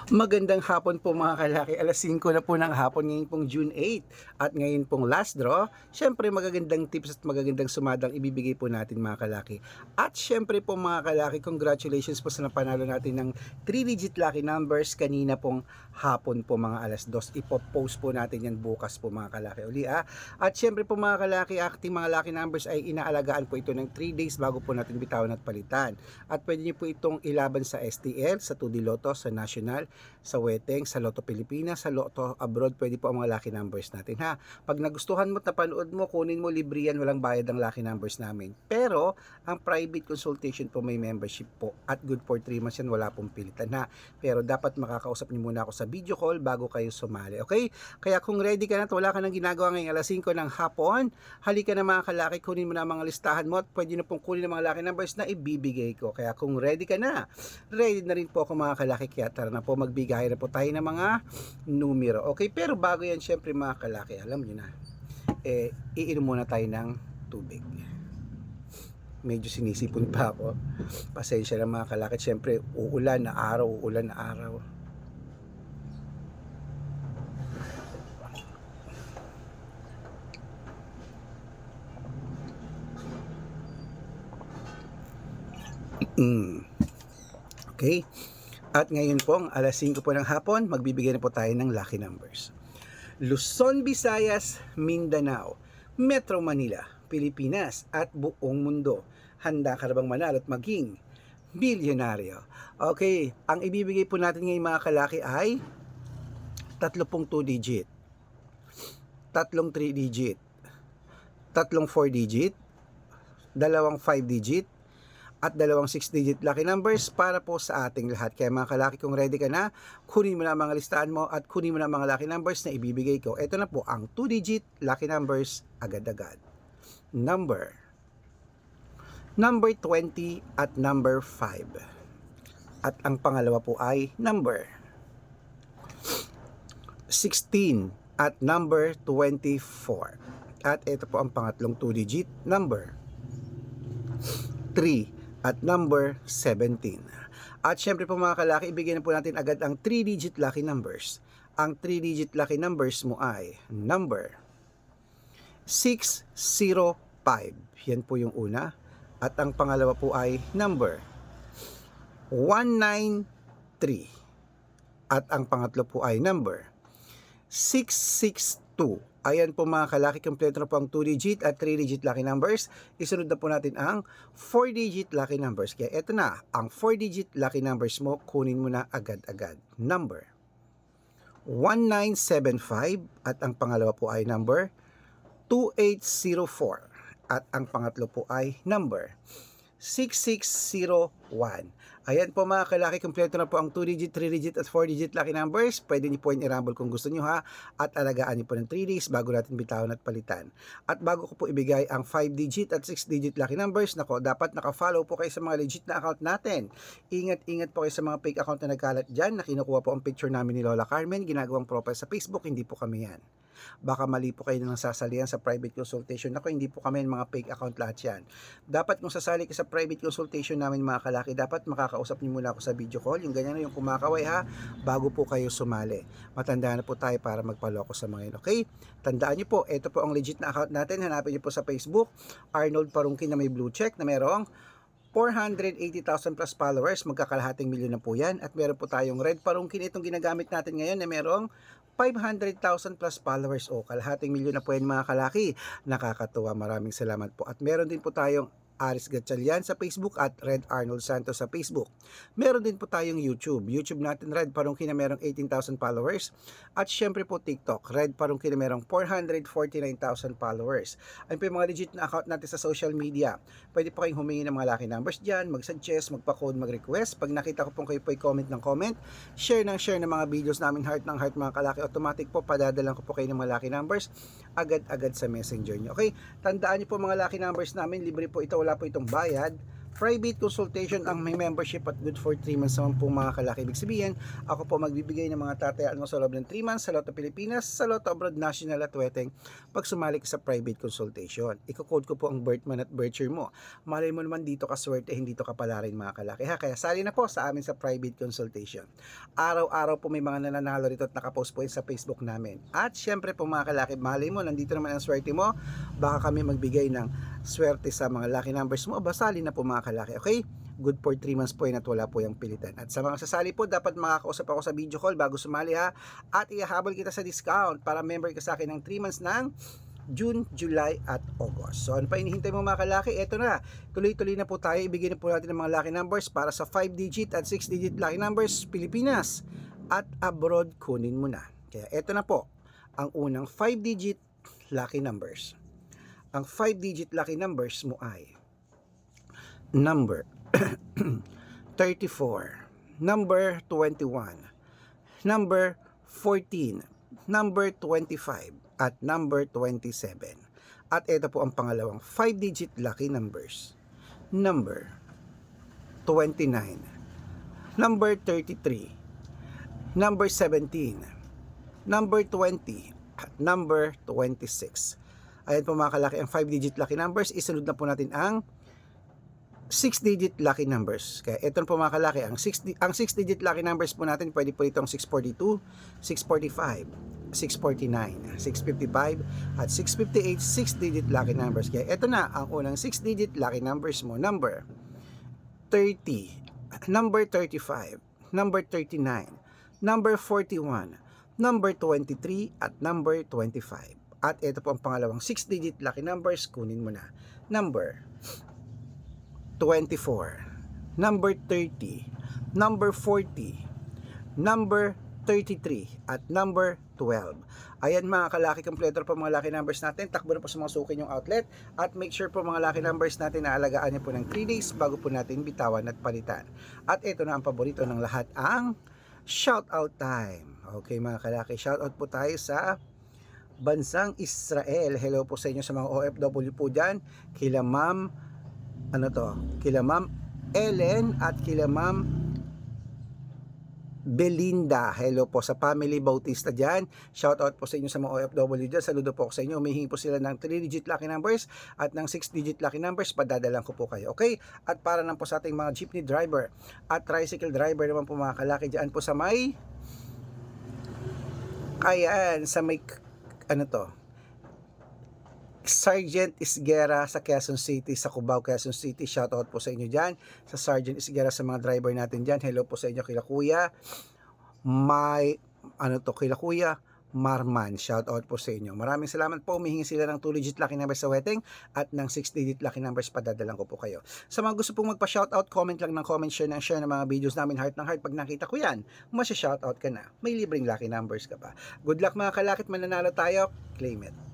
Magandang hapon po mga kalaki. Alas 5 na po ng hapon ngayon pong June 8. At ngayon pong last draw, syempre magagandang tips at magagandang sumadang ibibigay po natin mga kalaki. At syempre po mga kalaki, congratulations po sa napanalo natin ng 3-digit lucky numbers kanina pong hapon po mga alas 2. Ipopost po natin yan bukas po mga kalaki uli ah. At syempre po mga kalaki, ating mga lucky numbers ay inaalagaan po ito ng 3 days bago po natin bitawan at palitan. At pwede niyo po itong ilaban sa STL, sa 2D Lotto, sa National, sa Weteng, sa Lotto Pilipinas, sa Lotto Abroad, pwede po ang mga lucky numbers natin ha. Pag nagustuhan mo at napanood mo, kunin mo, libre yan, walang bayad ang lucky numbers namin. Pero, ang private consultation po may membership po at good for 3 months yan, wala pong pilitan ha. Pero dapat makakausap niyo muna ako sa video call bago kayo sumali, okay? Kaya kung ready ka na at wala ka nang ginagawa ngayong alas 5 ng hapon, halika na mga kalaki, kunin mo na mga listahan mo at pwede na pong kunin ang mga lucky numbers na ibibigay ko. Kaya kung ready ka na, ready na rin po ako mga kalaki, kaya tara na po magbigay na po tayo ng mga numero. Okay, pero bago yan syempre mga kalaki, alam nyo na, iinom muna tayo ng tubig. Medyo sinisipon pa ako. Pasensya na mga kalaki, syempre uulan na araw, uulan na araw. Okay. At ngayon pong alas 5 po ng hapon, magbibigay na po tayo ng lucky numbers. Luzon, Visayas, Mindanao, Metro Manila, Pilipinas at buong mundo. Handa ka na bang manalo at maging bilyonaryo? Okay, ang ibibigay po natin ngayon mga kalaki ay tatlong 2 digit, tatlong 3 digit, tatlong 4 digit, dalawang 5 digit, at dalawang 6-digit lucky numbers para po sa ating lahat. Kaya mga kalaki, kung ready ka na, kunin mo na ang mga listahan mo at kunin mo na ang mga lucky numbers na ibibigay ko. Ito na po ang 2-digit lucky numbers agad-agad. Number 20 at number 5. At ang pangalawa po ay number 16 at number 24. At ito po ang pangatlong 2-digit number 3 at number 17. At syempre po mga kalaki, ibigay na po natin agad ang 3-digit lucky numbers. Ang 3-digit lucky numbers mo ay number 605. Yan po yung una. At ang pangalawa po ay number 193. At ang pangatlo po ay number 662. Ayan po mga kalaki, kompleto na po ang 2-digit at 3-digit lucky numbers. Isunod na po natin ang 4-digit lucky numbers. Kaya eto na, ang 4-digit lucky numbers mo, kunin mo na agad-agad. Number 1975 at ang pangalawa po ay number 2804. At ang pangatlo po ay number 6601. Ayan po mga kalaki, kompleto na po ang 2-digit, 3-digit at 4-digit lucky numbers. Pwede niyo po yung i-rumble kung gusto niyo ha. At alagaan niyo po ng 3 days bago natin bitawan at palitan. At bago ko po ibigay ang 5-digit at 6-digit lucky numbers, nako, dapat naka-follow po kayo sa mga legit na account natin. Ingat-ingat po kayo sa mga fake account na nagkalat dyan, na kinukuha po ang picture namin ni Lola Carmen, ginagawang profile sa Facebook, hindi po kami yan. Baka mali po kayo nang sasalihan sa private consultation. Ako, hindi po kami mga fake account lahat yan. Dapat kung sasali ka sa private consultation namin mga kalaki, dapat makakausap niyo muna ako sa video call. Yung ganyan na yung kumakaway ha, bago po kayo sumali. Matandaan na po tayo para magpaloko sa mga yun. Okay? Tandaan niyo po, ito po ang legit na account natin. Hanapin niyo po sa Facebook, Arnold Parungkin na may blue check na merong 480,000 plus followers, magkakalahating milyon na po yan. At meron po tayong Red Parungkin, itong ginagamit natin ngayon na merong 500,000 plus followers o kalahating milyon na po yan mga kalaki. Nakakatuwa, maraming salamat po. At meron din po tayong Aris Gatchalian sa Facebook at Red Arnold Santos sa Facebook. Meron din po tayong YouTube. YouTube natin Red Parungkin na merong 18,000 followers. At syempre po TikTok, Red Parungkin na merong 449,000 followers. Ayun po yung mga legit na account natin sa social media. Pwede po kayong humingi ng mga lucky numbers dyan, mag-suggest, magpa-code, mag-request. Pag nakita ko po kayo po comment ng comment, share ng mga videos namin, heart ng heart mga kalaki, automatic po padadalan ko po kayo ng mga lucky numbers agad-agad sa messenger nyo. Okay? Tandaan nyo po mga lucky numbers namin, libre po ito, wala po itong bayad. Private consultation ang may membership at good for 3 months naman po mga kalaki. Ibig sabihin, ako po magbibigay ng mga tatayaan mo sa loob ng 3 months sa Lotto Pilipinas, sa Lotto Abroad National at Weteng pag sumali ka sa private consultation. Iko-code ko po ang birth month at birth year mo. Malay mo naman dito ka swerte, hindi to kapala rin mga kalaki ha. Kaya sali na po sa amin sa private consultation. Araw-araw po may mga nananalo rito at nakapost po yun sa Facebook namin. At syempre po mga kalaki, malay mo, nandito naman ang swerte mo, baka kami magbigay ng swerte sa mga lucky numbers mo, basali na po mga kalaki, okay? Good for 3 months po yun at wala po yung pilitan. At sa mga sasali po, dapat makakausap ako sa video call bago sumali ha. At ihahabol kita sa discount para member ka sa akin ng 3 months ng June, July at August. So ano pa inihintay mo mga kalaki? Eto na, tuloy-tuloy na po tayo. Ibigay na po natin ng mga lucky numbers para sa 5-digit at 6-digit lucky numbers Pilipinas at abroad, kunin mo na. Kaya eto na po ang unang 5-digit lucky numbers. Ang 5-digit lucky numbers mo ay number 34, number 21, number 14, number 25, at number 27. At ito po ang pangalawang 5-digit lucky numbers. Number 29, number 33, number 17, number 20, at number 26. Ayan po mga kalaki ang 5-digit lucky numbers. Isunod na po natin ang 6-digit lucky numbers. Kaya ito po mga kalaki, ang 6-digit lucky numbers po natin, pwede po itong 642, 645, 649, 655, at 658 6-digit lucky numbers. Kaya ito na ang unang 6-digit lucky numbers mo. Number 30, number 35, number 39, number 41, number 23, at number 25. At ito po ang pangalawang 6-digit lucky numbers, kunin mo na. Number 24, number 30, number 40, number 33, at number 12. Ayan mga kalaki, kompleto po mga lucky numbers natin. Takbo na po sa mga suki yung outlet. At make sure po mga lucky numbers natin na alagaan niyo po ng 3 days bago po natin bitawan at palitan. At ito na ang paborito ng lahat, ang shoutout time. Okay mga kalaki, shoutout po tayo sa bansang Israel. Hello po sa inyo sa mga OFW po dyan. Kila ma'am kila ma'am Ellen at kila ma'am Belinda. Hello po sa family Bautista dyan. Shout out po sa inyo sa mga OFW dyan. Saludo po ako sa inyo. Umihingi po sila ng 3-digit lucky numbers at ng 6-digit lucky numbers. Padadalan ko po kayo. Okay? At para lang po sa ating mga jeepney driver at tricycle driver naman po mga kalaki dyan po sa may Sergeant Isguera sa Quezon City, sa Cubao, Quezon City. Shoutout po sa inyo dyan. Sa Sergeant Isguera, sa mga driver natin dyan. Hello po sa inyo kila Kuya. Kila Kuya Marman. Shoutout po sa inyo. Maraming salamat po. Humihingi sila ng 2-digit lucky numbers sa Weteng at ng 6-digit lucky numbers. Padadalan ko po kayo. Sa mga gusto pong magpa-shoutout, comment lang ng comment, share ng mga videos namin, heart ng heart. Pag nakita ko yan, masya-shoutout ka na. May libreng lucky numbers ka pa. Good luck mga kalakit, mananalo tayo. Claim it.